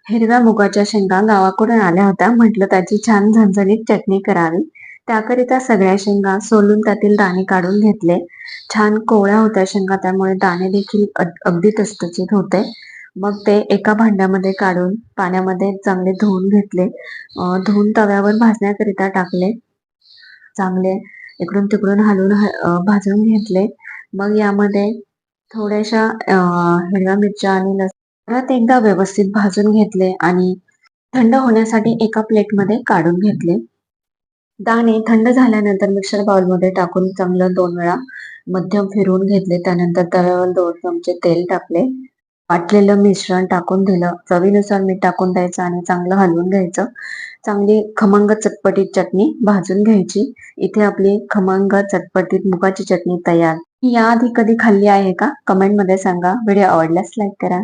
हिरव्या मुगाच्या शेंगा गावाकडून आल्या होत्या. म्हटलं त्याची छान झणझणीत चटणी करावी. त्याकरिता सगळ्या शेंगा सोलून त्यातील दाणे काढून घेतले. छान कोवळ्या होत्या शेंगा, त्यामुळे दाणे देखील अगदी तसतशीत होते. मग ते एका भांड्यामध्ये काढून पाण्यामध्ये चांगले धुवून घेतले. धुवून तव्यावर भाजण्याकरिता टाकले. चांगले इकडून तिकडून हलवून भाजून घेतले. मग यामध्ये थोड्याशा हिरव्या मिरच्या आणि लसूण परत एकदा व्यवस्थित भाजून घेतले आणि थंड होण्यासाठी एका प्लेटमध्ये काढून घेतले. दाणे थंड झाल्यानंतर मिक्सर बाउलमध्ये टाकून चांगलं 2 वेळा मध्यम फिरवून घेतले. त्यानंतर तव्यावर 2 चमचे तेल टाकले. वाटलेलं मिश्रण टाकून दिलं. चवीनुसार मीठ टाकून द्यायचं आणि चांगलं हलवून घ्यायचं. चांगली खमंग चटपटीत चटणी भाजून घ्यायची. इथे आपली खमंग चटपटीत मुगाची चटणी तयार. याआधी कधी खाल्ली आहे का? कमेंटमध्ये सांगा. व्हिडिओ आवडल्यास लाईक करा.